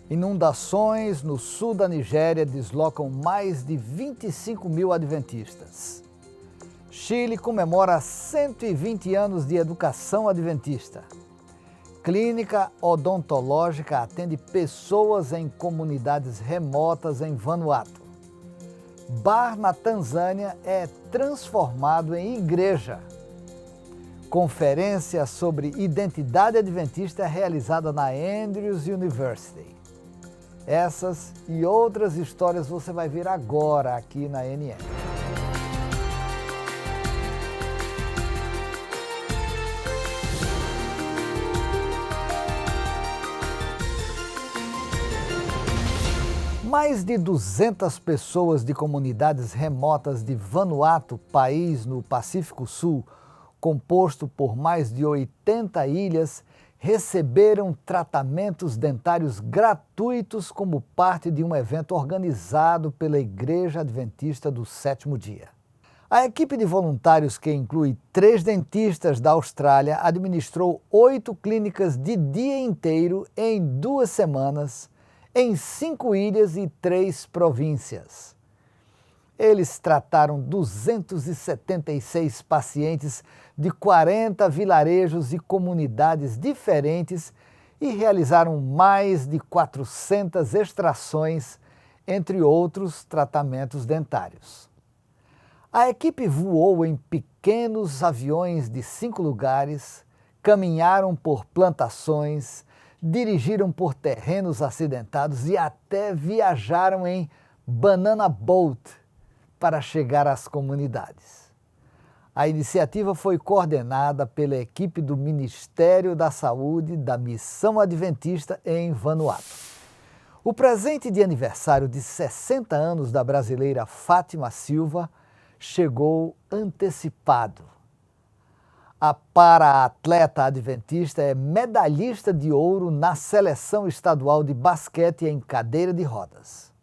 Inundações no sul da Nigéria deslocam mais de 25 mil adventistas. Chile comemora 120 anos de educação adventista. Clínica odontológica atende pessoas em comunidades remotas em Vanuatu. Bar na Tanzânia é transformado em igreja. Conferência sobre identidade adventista é realizada na Andrews University. Essas e outras histórias você vai ver agora aqui na NN. Mais de 200 pessoas de comunidades remotas de Vanuatu, país no Pacífico Sul, composto por mais de 80 ilhas, receberam tratamentos dentários gratuitos como parte de um evento organizado pela Igreja Adventista do Sétimo Dia. A equipe de voluntários, que inclui 3 dentistas da Austrália, administrou 8 clínicas de dia inteiro em 2 semanas, em 5 ilhas e 3 províncias. Eles trataram 276 pacientes de 40 vilarejos e comunidades diferentes e realizaram mais de 400 extrações, entre outros tratamentos dentários. A equipe voou em pequenos aviões de 5 lugares, caminharam por plantações, dirigiram por terrenos acidentados e até viajaram em banana boat para chegar às comunidades. A iniciativa foi coordenada pela equipe do Ministério da Saúde da Missão Adventista em Vanuatu. O presente de aniversário de 60 anos da brasileira Fátima Silva chegou antecipado. A para-atleta adventista é medalhista de ouro na seleção estadual de basquete em cadeira de rodas.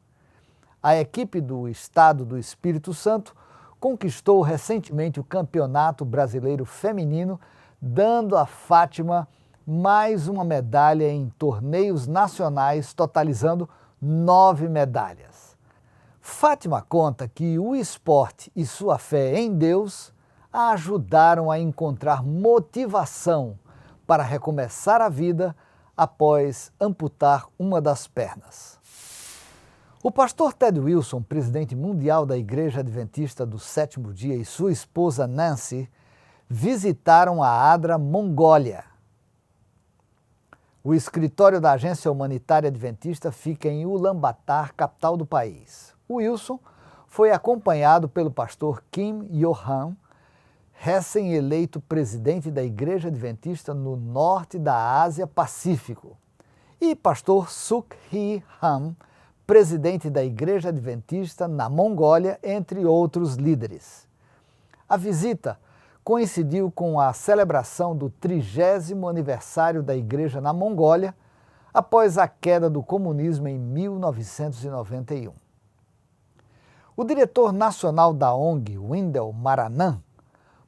A equipe do Estado do Espírito Santo conquistou recentemente o Campeonato Brasileiro Feminino, dando a Fátima mais uma medalha em torneios nacionais, totalizando 9 medalhas. Fátima conta que o esporte e sua fé em Deus a ajudaram a encontrar motivação para recomeçar a vida após amputar uma das pernas. O pastor Ted Wilson, presidente mundial da Igreja Adventista do Sétimo Dia, e sua esposa Nancy visitaram a Adra, Mongólia. O escritório da Agência Humanitária Adventista fica em Ulaanbaatar, capital do país. O Wilson foi acompanhado pelo pastor Kim Yohan, recém-eleito presidente da Igreja Adventista no norte da Ásia-Pacífico, e pastor Suk Hee Han, presidente da Igreja Adventista na Mongólia, entre outros líderes. A visita coincidiu com a celebração do 30º aniversário da Igreja na Mongólia, após a queda do comunismo em 1991. O diretor nacional da ONG, Wendell Maranan,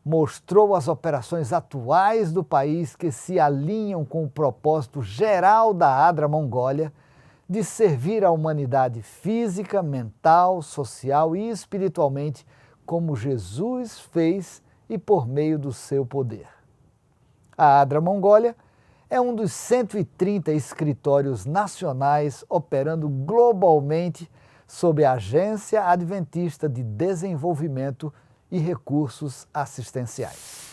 mostrou as operações atuais do país que se alinham com o propósito geral da Adra Mongólia de servir a humanidade física, mental, social e espiritualmente, como Jesus fez e por meio do seu poder. A Adra Mongólia é um dos 130 escritórios nacionais operando globalmente sob a Agência Adventista de Desenvolvimento e Recursos Assistenciais.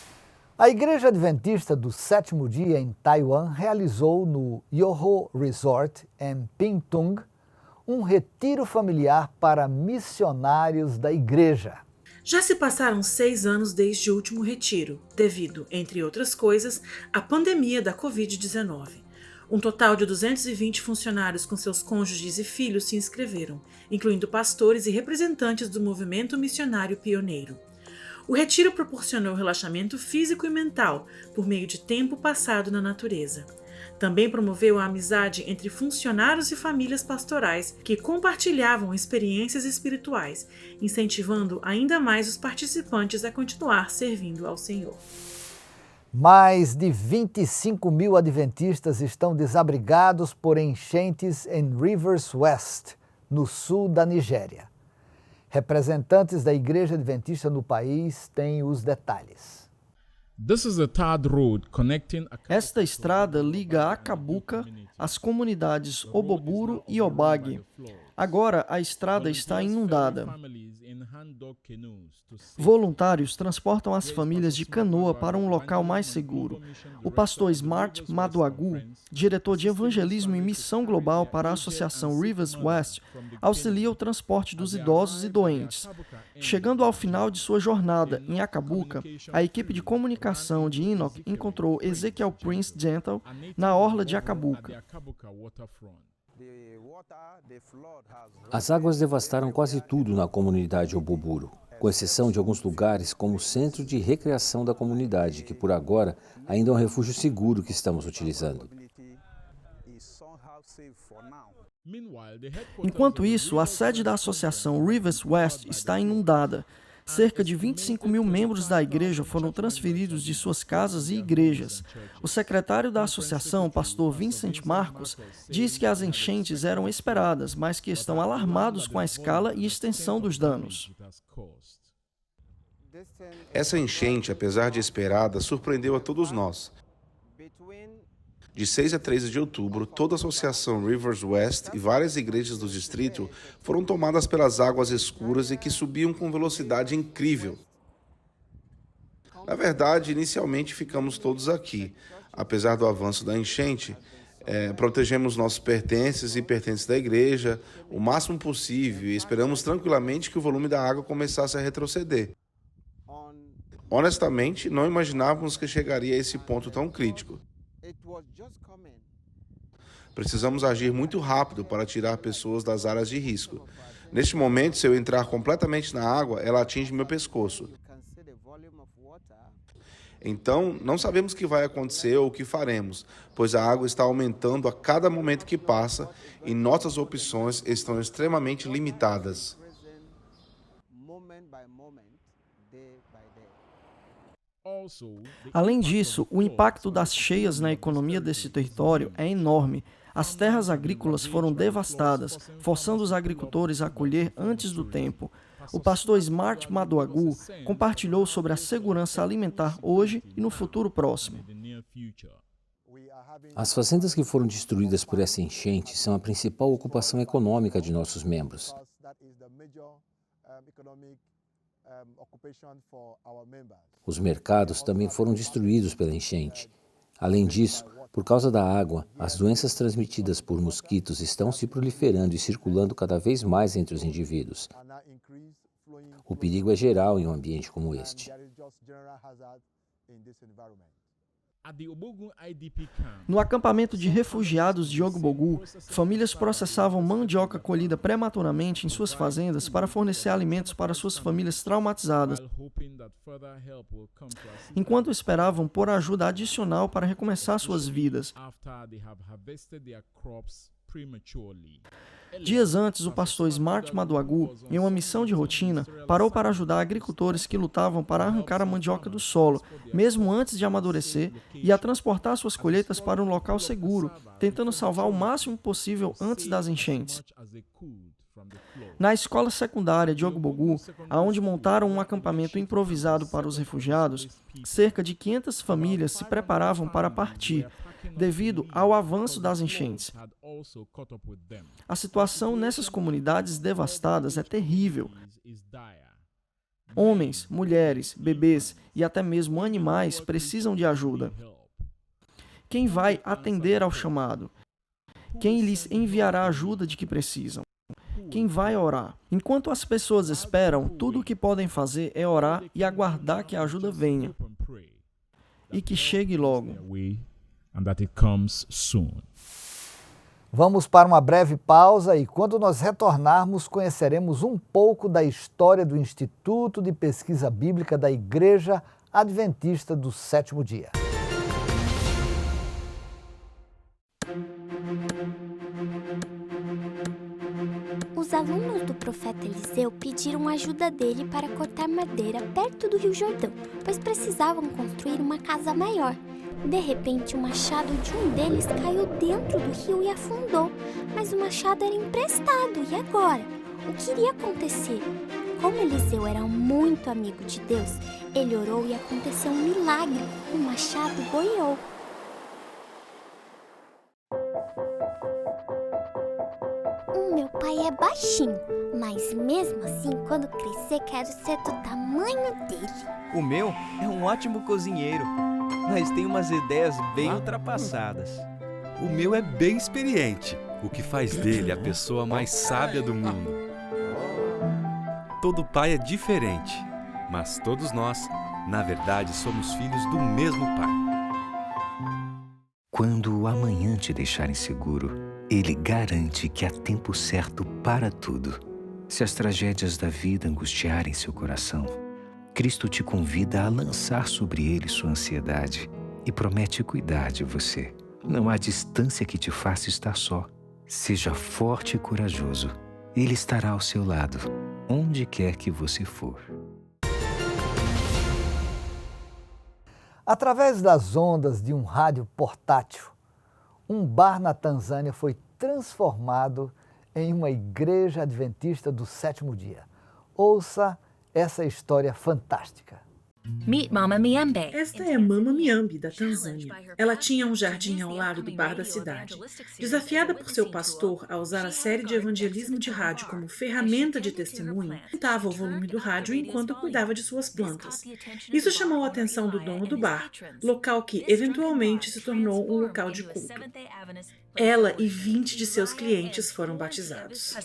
A Igreja Adventista do Sétimo Dia em Taiwan realizou no Yoho Resort, em Pingtung, um retiro familiar para missionários da igreja. Já se passaram 6 anos desde o último retiro, devido, entre outras coisas, à pandemia da Covid-19. Um total de 220 funcionários com seus cônjuges e filhos se inscreveram, incluindo pastores e representantes do movimento missionário pioneiro. O retiro proporcionou relaxamento físico e mental por meio de tempo passado na natureza. Também promoveu a amizade entre funcionários e famílias pastorais que compartilhavam experiências espirituais, incentivando ainda mais os participantes a continuar servindo ao Senhor. Mais de 25 mil adventistas estão desabrigados por enchentes em Rivers West, no sul da Nigéria. Representantes da Igreja Adventista no país têm os detalhes. Esta estrada liga Akabuka às comunidades Oboburu e Obage. Agora a estrada está inundada. Voluntários transportam as famílias de canoa para um local mais seguro. O pastor Smart Maduagu, diretor de evangelismo e missão global para a Associação Rivers West, auxilia o transporte dos idosos e doentes. Chegando ao final de sua jornada em Akabuka, a equipe de comunicação de Enoch encontrou Ezekiel Prince Gentle na orla de Akabuka. As águas devastaram quase tudo na comunidade Oboburu, com exceção de alguns lugares como o centro de recreação da comunidade, que por agora ainda é um refúgio seguro que estamos utilizando. Enquanto isso, a sede da Associação Rivers West está inundada. Cerca de 25 mil membros da igreja foram transferidos de suas casas e igrejas. O secretário da associação, pastor Vincent Marcos, diz que as enchentes eram esperadas, mas que estão alarmados com a escala e extensão dos danos. Essa enchente, apesar de esperada, surpreendeu a todos nós. De 6 a 13 de outubro, toda a associação Rivers West e várias igrejas do distrito foram tomadas pelas águas escuras e que subiam com velocidade incrível. Na verdade, inicialmente ficamos todos aqui. Apesar do avanço da enchente, protegemos nossos pertences e pertences da igreja o máximo possível e esperamos tranquilamente que o volume da água começasse a retroceder. Honestamente, não imaginávamos que chegaria a esse ponto tão crítico. Precisamos agir muito rápido para tirar pessoas das áreas de risco. Neste momento, se eu entrar completamente na água, ela atinge meu pescoço. Então, não sabemos o que vai acontecer ou o que faremos, pois a água está aumentando a cada momento que passa e nossas opções estão extremamente limitadas. Além disso, o impacto das cheias na economia desse território é enorme. As terras agrícolas foram devastadas, forçando os agricultores a colher antes do tempo. O pastor Smart Maduagu compartilhou sobre a segurança alimentar hoje e no futuro próximo. As fazendas que foram destruídas por essa enchente são a principal ocupação econômica de nossos membros. Os mercados também foram destruídos pela enchente. Além disso, por causa da água, as doenças transmitidas por mosquitos estão se proliferando e circulando cada vez mais entre os indivíduos. O perigo é geral em um ambiente como este. No acampamento de refugiados de Ogbogu, famílias processavam mandioca colhida prematuramente em suas fazendas para fornecer alimentos para suas famílias traumatizadas, enquanto esperavam por ajuda adicional para recomeçar suas vidas. Dias antes, o pastor Smart Maduagu, em uma missão de rotina, parou para ajudar agricultores que lutavam para arrancar a mandioca do solo, mesmo antes de amadurecer, e a transportar suas colheitas para um local seguro, tentando salvar o máximo possível antes das enchentes. Na escola secundária de Ogbogu, aonde montaram um acampamento improvisado para os refugiados, cerca de 500 famílias se preparavam para partir, devido ao avanço das enchentes. A situação nessas comunidades devastadas é terrível. Homens, mulheres, bebês e até mesmo animais precisam de ajuda. Quem vai atender ao chamado? Quem lhes enviará a ajuda de que precisam? Quem vai orar? Enquanto as pessoas esperam, tudo o que podem fazer é orar e aguardar que a ajuda venha. E que chegue logo. Vamos para uma breve pausa e quando nós retornarmos conheceremos um pouco da história do Instituto de Pesquisa Bíblica da Igreja Adventista do Sétimo Dia. Os Os alunos do profeta Eliseu pediram ajuda dele para cortar madeira perto do Rio Jordão, pois precisavam construir uma casa maior. De repente, o machado de um deles caiu dentro do rio e afundou, mas o machado era emprestado, e agora? O que iria acontecer? Como Eliseu era muito amigo de Deus, ele orou e aconteceu um milagre. O machado boiou. O meu pai é baixinho, mas mesmo assim, quando crescer, quero ser do tamanho dele. O meu é um ótimo cozinheiro, mas tem umas ideias bem ultrapassadas. O meu é bem experiente, o que faz dele a pessoa mais sábia do mundo. Todo pai é diferente, mas todos nós, na verdade, somos filhos do mesmo pai. Quando o amanhã te deixar inseguro, ele garante que há tempo certo para tudo. Se as tragédias da vida angustiarem seu coração, Cristo te convida a lançar sobre ele sua ansiedade e promete cuidar de você. Não há distância que te faça estar só. Seja forte e corajoso. Ele estará ao seu lado, onde quer que você for. Através das ondas de um rádio portátil, um bar na Tanzânia foi transformado em uma igreja adventista do sétimo dia. Ouça essa história fantástica. Meet Mama Miambe. Esta é Mama Miambe, da Tanzânia. Ela tinha um jardim ao lado do bar da cidade. Desafiada por seu pastor a usar a série de evangelismo de rádio como ferramenta de testemunho, aumentava o volume do rádio enquanto cuidava de suas plantas. Isso chamou a atenção do dono do bar, local que eventualmente se tornou um local de culto. Ela e 20 de seus clientes foram batizados.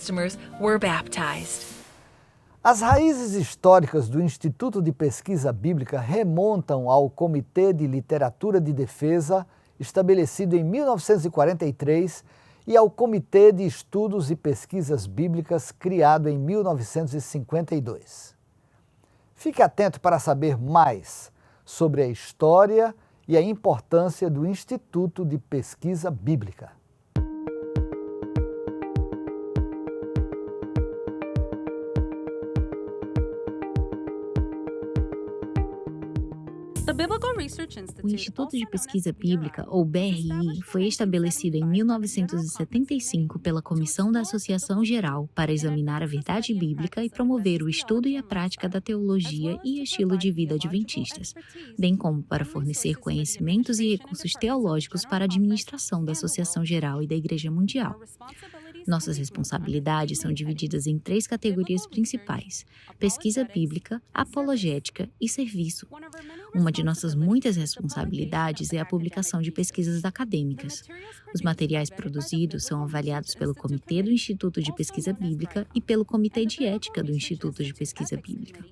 As raízes históricas do Instituto de Pesquisa Bíblica remontam ao Comitê de Literatura de Defesa, estabelecido em 1943, e ao Comitê de Estudos e Pesquisas Bíblicas, criado em 1952. Fique atento para saber mais sobre a história e a importância do Instituto de Pesquisa Bíblica. O Instituto de Pesquisa Bíblica, ou BRI, foi estabelecido em 1975 pela Comissão da Associação Geral para examinar a verdade bíblica e promover o estudo e a prática da teologia e estilo de vida adventistas, bem como para fornecer conhecimentos e recursos teológicos para a administração da Associação Geral e da Igreja Mundial. Nossas responsabilidades são divididas em 3 categorias principais: pesquisa bíblica, apologética e serviço. Uma de nossas muitas responsabilidades é a publicação de pesquisas acadêmicas. Os materiais produzidos são avaliados pelo Comitê do Instituto de Pesquisa Bíblica e pelo Comitê de Ética do Instituto de Pesquisa Bíblica.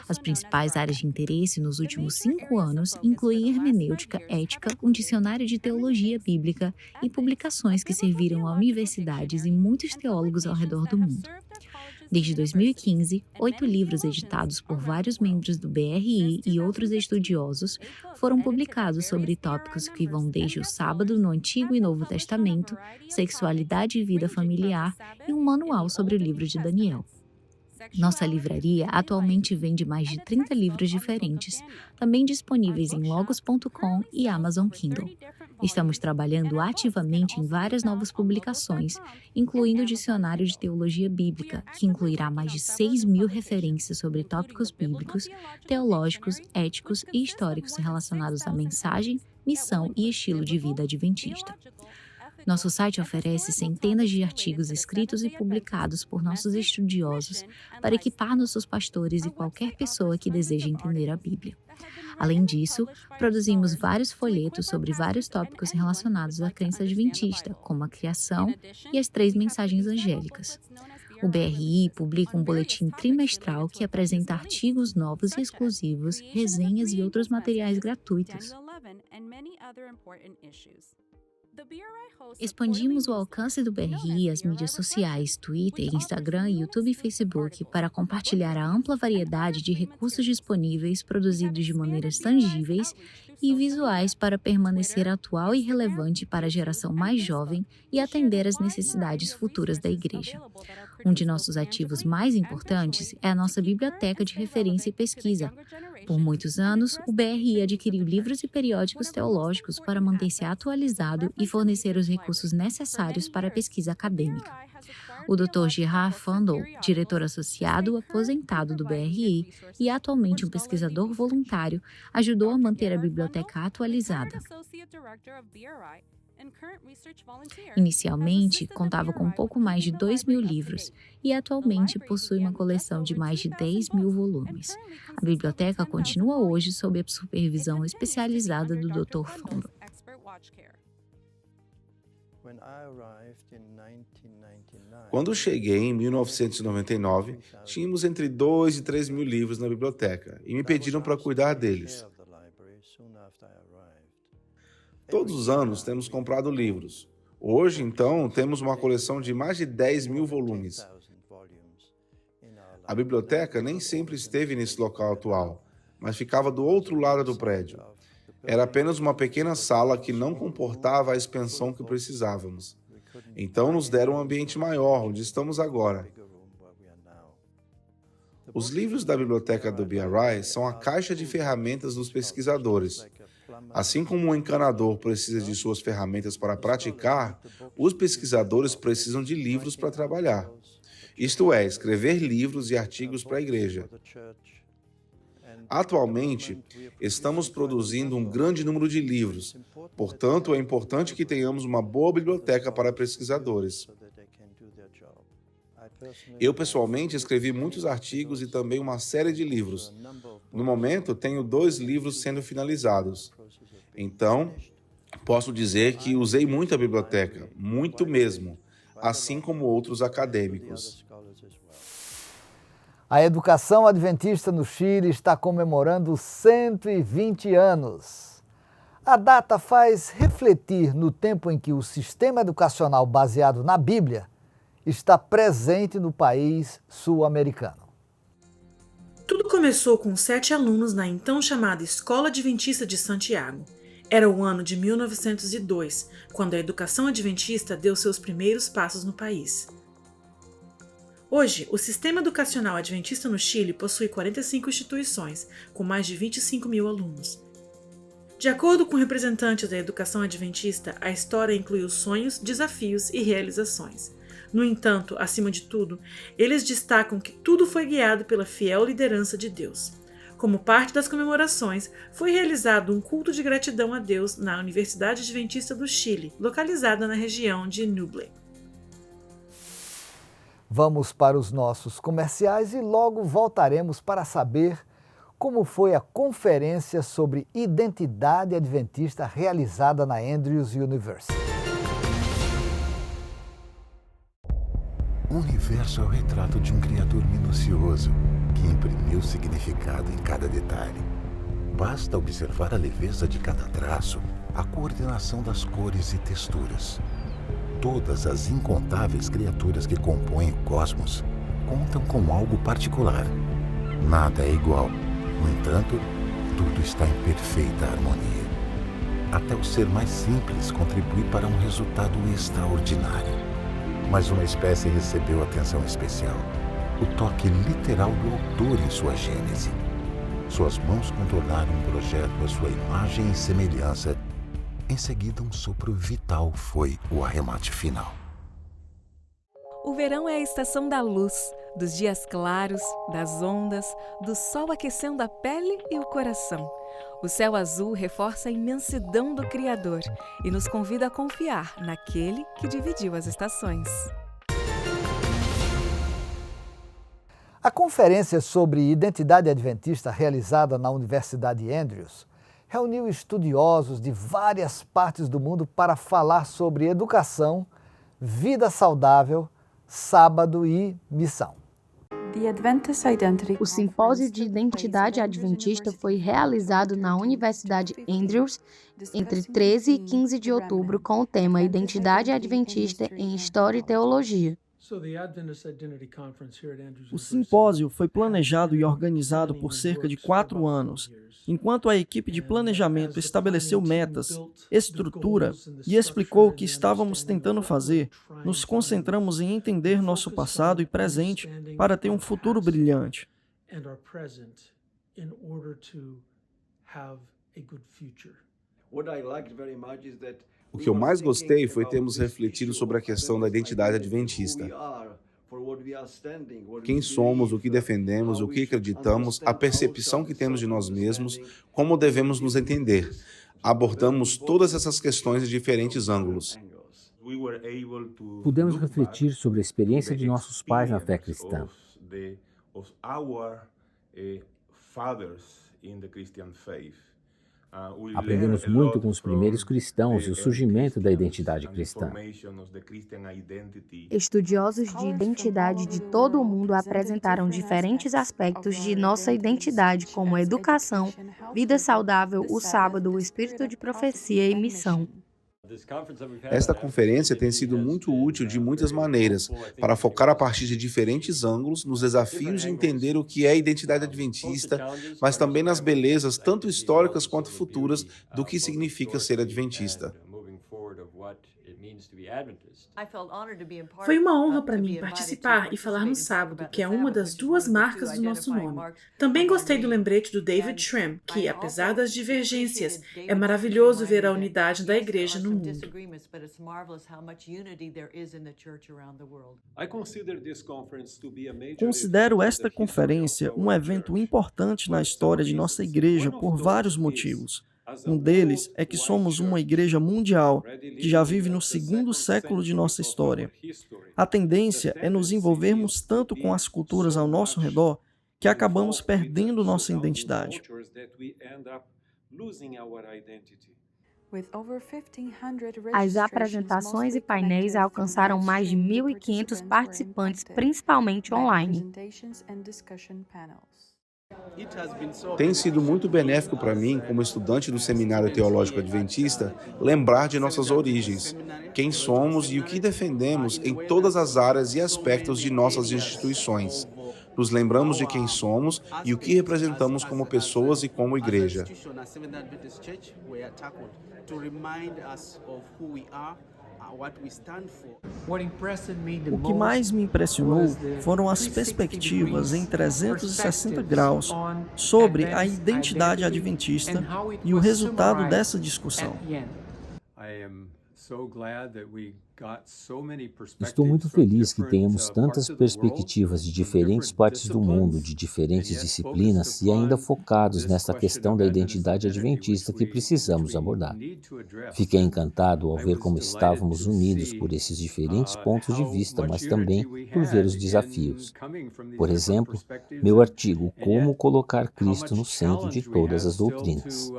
As principais áreas de interesse nos últimos 5 anos incluem hermenêutica, ética, um dicionário de teologia bíblica e publicações que serviram a universidades e muitos teólogos ao redor do mundo. Desde 2015, 8 livros editados por vários membros do BRI e outros estudiosos foram publicados sobre tópicos que vão desde o sábado no Antigo e Novo Testamento, sexualidade e vida familiar e um manual sobre o livro de Daniel. Nossa livraria atualmente vende mais de 30 livros diferentes, também disponíveis em logos.com e Amazon Kindle. Estamos trabalhando ativamente em várias novas publicações, incluindo o Dicionário de Teologia Bíblica, que incluirá mais de 6.000 referências sobre tópicos bíblicos, teológicos, éticos e históricos relacionados à mensagem, missão e estilo de vida adventista. Nosso site oferece centenas de artigos escritos e publicados por nossos estudiosos para equipar nossos pastores e qualquer pessoa que deseje entender a Bíblia. Além disso, produzimos vários folhetos sobre vários tópicos relacionados à crença adventista, como a criação e as 3 mensagens angélicas. O BRI publica um boletim trimestral que apresenta artigos novos e exclusivos, resenhas e outros materiais gratuitos. Expandimos o alcance do BRI às mídias sociais, Twitter, Instagram, YouTube e Facebook para compartilhar a ampla variedade de recursos disponíveis produzidos de maneiras tangíveis e visuais para permanecer atual e relevante para a geração mais jovem e atender às necessidades futuras da Igreja. Um de nossos ativos mais importantes é a nossa biblioteca de referência e pesquisa. Por muitos anos, o BRI adquiriu livros e periódicos teológicos para manter-se atualizado e fornecer os recursos necessários para a pesquisa acadêmica. O Dr. Gerard Fundle, diretor associado aposentado do BRI e atualmente um pesquisador voluntário, ajudou a manter a biblioteca atualizada. Inicialmente, contava com um pouco mais de 2.000 livros e atualmente possui uma coleção de mais de 10.000 volumes. A biblioteca continua hoje sob a supervisão especializada do Dr. Fundle. Quando cheguei em 1999, tínhamos entre 2 e 3 mil livros na biblioteca e me pediram para cuidar deles. Todos os anos temos comprado livros. Hoje, então, temos uma coleção de mais de 10.000 volumes. A biblioteca nem sempre esteve nesse local atual, mas ficava do outro lado do prédio. Era apenas uma pequena sala que não comportava a expansão que precisávamos. Então nos deram um ambiente maior, onde estamos agora. Os livros da biblioteca do BRI são a caixa de ferramentas dos pesquisadores. Assim como um encanador precisa de suas ferramentas para praticar, os pesquisadores precisam de livros para trabalhar. Isto é, escrever livros e artigos para a igreja. Atualmente, estamos produzindo um grande número de livros, portanto, é importante que tenhamos uma boa biblioteca para pesquisadores. Eu, pessoalmente, escrevi muitos artigos e também uma série de livros. No momento, tenho 2 livros sendo finalizados. Então, posso dizer que usei muito a biblioteca, muito mesmo, assim como outros acadêmicos. A educação adventista no Chile está comemorando 120 anos. A data faz refletir no tempo em que o sistema educacional baseado na Bíblia está presente no país sul-americano. Tudo começou com 7 alunos na então chamada Escola Adventista de Santiago. Era o ano de 1902, quando a educação adventista deu seus primeiros passos no país. Hoje, o sistema educacional adventista no Chile possui 45 instituições, com mais de 25 mil alunos. De acordo com representantes da educação adventista, a história inclui os sonhos, desafios e realizações. No entanto, acima de tudo, eles destacam que tudo foi guiado pela fiel liderança de Deus. Como parte das comemorações, foi realizado um culto de gratidão a Deus na Universidade Adventista do Chile, localizada na região de Ñuble. Vamos para os nossos comerciais e logo voltaremos para saber como foi a conferência sobre identidade adventista realizada na Andrews University. O universo é o retrato de um criador minucioso que imprimiu significado em cada detalhe. Basta observar a leveza de cada traço, a coordenação das cores e texturas. Todas as incontáveis criaturas que compõem o cosmos contam com algo particular. Nada é igual. No entanto, tudo está em perfeita harmonia. Até o ser mais simples contribui para um resultado extraordinário. Mas uma espécie recebeu atenção especial. O toque literal do autor em sua gênese. Suas mãos contornaram um projeto à sua imagem e semelhança. Em seguida, um sopro vital foi o arremate final. O verão é a estação da luz, dos dias claros, das ondas, do sol aquecendo a pele e o coração. O céu azul reforça a imensidão do Criador e nos convida a confiar naquele que dividiu as estações. A conferência sobre identidade adventista realizada na Universidade Andrews reuniu estudiosos de várias partes do mundo para falar sobre educação, vida saudável, sábado e missão. O simpósio de identidade adventista foi realizado na Universidade Andrews entre 13 e 15 de outubro com o tema Identidade Adventista em História e Teologia. O simpósio foi planejado e organizado por cerca de 4 anos, enquanto a equipe de planejamento estabeleceu metas, estrutura e explicou o que estávamos tentando fazer. Nos concentramos em entender nosso passado e presente para ter um futuro brilhante. O que eu mais gostei foi termos refletido sobre a questão da identidade adventista. Quem somos, o que defendemos, o que acreditamos, a percepção que temos de nós mesmos, como devemos nos entender. Abordamos todas essas questões de diferentes ângulos. Pudemos refletir sobre a experiência de nossos pais na fé cristã. Aprendemos muito com os primeiros cristãos e o surgimento da identidade cristã. Estudiosos de identidade de todo o mundo apresentaram diferentes aspectos de nossa identidade, como educação, vida saudável, o sábado, o espírito de profecia e missão. Esta conferência tem sido muito útil de muitas maneiras, para focar a partir de diferentes ângulos nos desafios de entender o que é a identidade adventista, mas também nas belezas, tanto históricas quanto futuras, do que significa ser adventista. Foi uma honra para mim participar e falar no sábado, que é uma das 2 marcas do nosso nome. Também gostei do lembrete do David Shrem, que, apesar das divergências, é maravilhoso ver a unidade da igreja no mundo. Considero esta conferência um evento importante na história de nossa igreja por vários motivos. Um deles é que somos uma igreja mundial que já vive no 2º século de nossa história. A tendência é nos envolvermos tanto com as culturas ao nosso redor que acabamos perdendo nossa identidade. As apresentações e painéis alcançaram mais de 1.500 participantes, principalmente online. Tem sido muito benéfico para mim, como estudante do Seminário Teológico Adventista, lembrar de nossas origens, quem somos e o que defendemos em todas as áreas e aspectos de nossas instituições. Nos lembramos de quem somos e o que representamos como pessoas e como igreja. O que mais me impressionou foram as perspectivas em 360 graus sobre a identidade adventista e o resultado dessa discussão. Estou muito feliz que tenhamos tantas perspectivas de diferentes partes do mundo, de diferentes disciplinas e ainda focados nesta questão da identidade adventista que precisamos abordar. Fiquei encantado ao ver como estávamos unidos por esses diferentes pontos de vista, mas também por ver os desafios. Por exemplo, meu artigo Como colocar Cristo no centro de todas as doutrinas.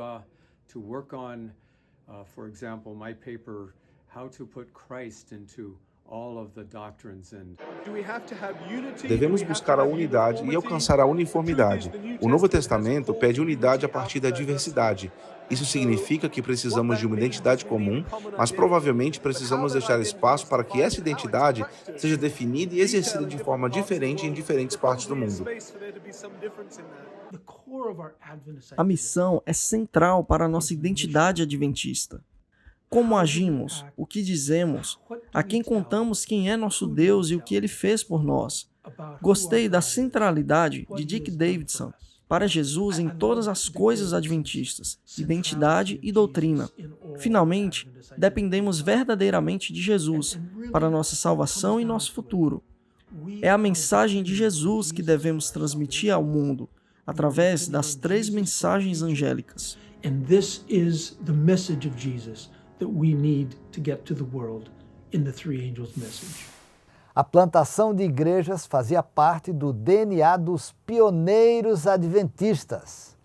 Devemos buscar a unidade e alcançar a uniformidade. O Novo Testamento pede unidade a partir da diversidade. Isso significa que precisamos de uma identidade comum, mas provavelmente precisamos deixar espaço para que essa identidade seja definida e exercida de forma diferente em diferentes partes do mundo. A missão é central para a nossa identidade adventista. Como agimos, o que dizemos, a quem contamos quem é nosso Deus e o que Ele fez por nós. Gostei da centralidade de Dick Davidson para Jesus em todas as coisas adventistas, identidade e doutrina. Finalmente, dependemos verdadeiramente de Jesus para nossa salvação e nosso futuro. É a mensagem de Jesus que devemos transmitir ao mundo, através das 3 mensagens angélicas. And this is the message of Jesus that we need to get to the world in the 3 angels' message. A plantação de igrejas fazia parte do DNA dos pioneiros adventistas.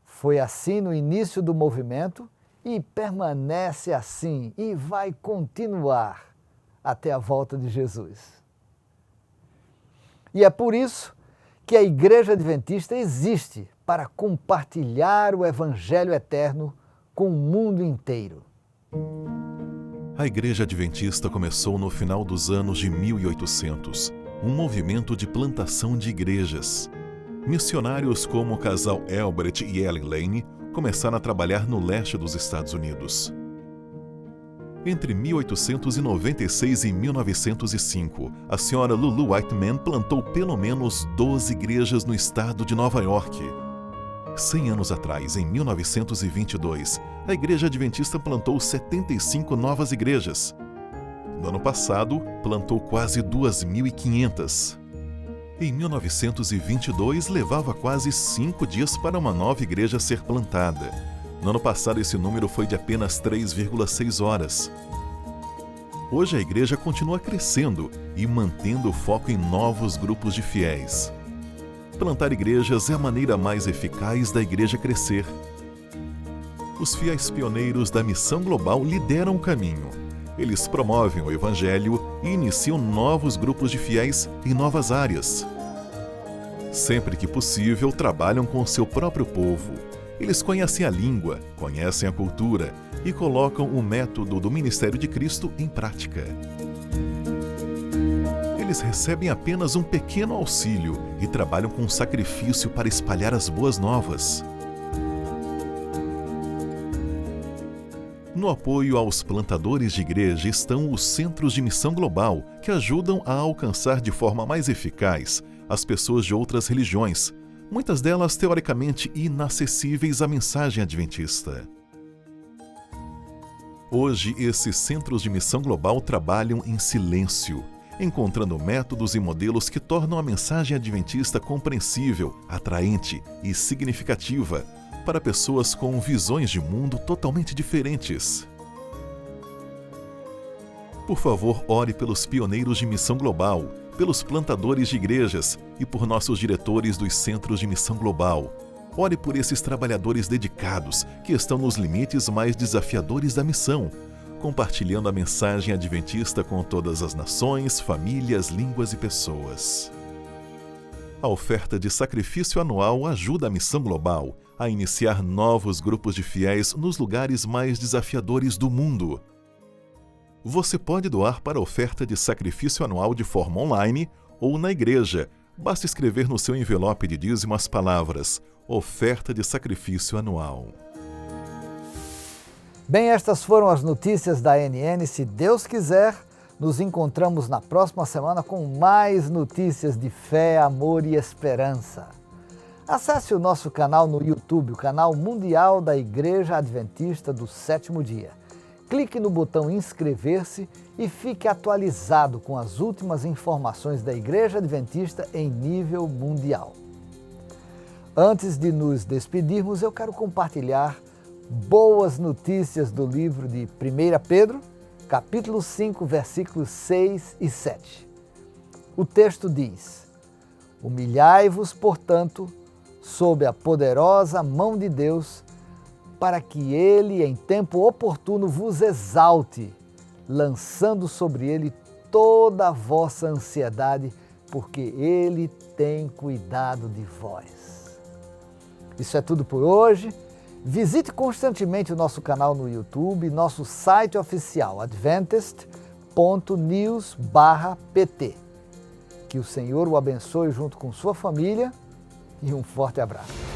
Foi assim no início do movimento e permanece assim e vai continuar até a volta de Jesus. E é por isso que a Igreja Adventista existe para compartilhar o Evangelho eterno com o mundo inteiro. A Igreja Adventista começou no final dos anos de 1800, um movimento de plantação de igrejas. Missionários como o casal Albert e Ellen Lane começaram a trabalhar no leste dos Estados Unidos. Entre 1896 e 1905, a senhora Lulu Whiteman plantou pelo menos 12 igrejas no estado de Nova York. 100 anos atrás, em 1922, a Igreja Adventista plantou 75 novas igrejas. No ano passado, plantou quase 2.500. Em 1922, levava quase 5 dias para uma nova igreja ser plantada. No ano passado, esse número foi de apenas 3,6 horas. Hoje, a igreja continua crescendo e mantendo o foco em novos grupos de fiéis. Plantar igrejas é a maneira mais eficaz da igreja crescer. Os fiéis pioneiros da Missão Global lideram o caminho. Eles promovem o Evangelho e iniciam novos grupos de fiéis em novas áreas. Sempre que possível, trabalham com seu próprio povo. Eles conhecem a língua, conhecem a cultura e colocam o método do Ministério de Cristo em prática. Eles recebem apenas um pequeno auxílio e trabalham com sacrifício para espalhar as boas novas. No apoio aos plantadores de igreja estão os Centros de Missão Global, que ajudam a alcançar de forma mais eficaz as pessoas de outras religiões, muitas delas teoricamente inacessíveis à mensagem adventista. Hoje, esses Centros de Missão Global trabalham em silêncio, encontrando métodos e modelos que tornam a mensagem adventista compreensível, atraente e significativa para pessoas com visões de mundo totalmente diferentes. Por favor, ore pelos pioneiros de Missão Global, pelos plantadores de igrejas e por nossos diretores dos Centros de Missão Global. Ore por esses trabalhadores dedicados que estão nos limites mais desafiadores da missão, compartilhando a mensagem adventista com todas as nações, famílias, línguas e pessoas. A oferta de sacrifício anual ajuda a Missão Global a iniciar novos grupos de fiéis nos lugares mais desafiadores do mundo. Você pode doar para a oferta de sacrifício anual de forma online ou na igreja. Basta escrever no seu envelope de dízimo as palavras "Oferta de sacrifício anual". Bem, estas foram as notícias da ANN. Se Deus quiser, nos encontramos na próxima semana com mais notícias de fé, amor e esperança. Acesse o nosso canal no YouTube, o canal mundial da Igreja Adventista do Sétimo Dia. Clique no botão inscrever-se e fique atualizado com as últimas informações da Igreja Adventista em nível mundial. Antes de nos despedirmos, eu quero compartilhar boas notícias do livro de 1 Pedro, capítulo 5, versículos 6 e 7. O texto diz: "Humilhai-vos, portanto, sob a poderosa mão de Deus, para que Ele, em tempo oportuno, vos exalte, lançando sobre Ele toda a vossa ansiedade, porque Ele tem cuidado de vós." Isso é tudo por hoje. Visite constantemente o nosso canal no YouTube, nosso site oficial adventist.news/pt. Que o Senhor o abençoe junto com sua família e um forte abraço.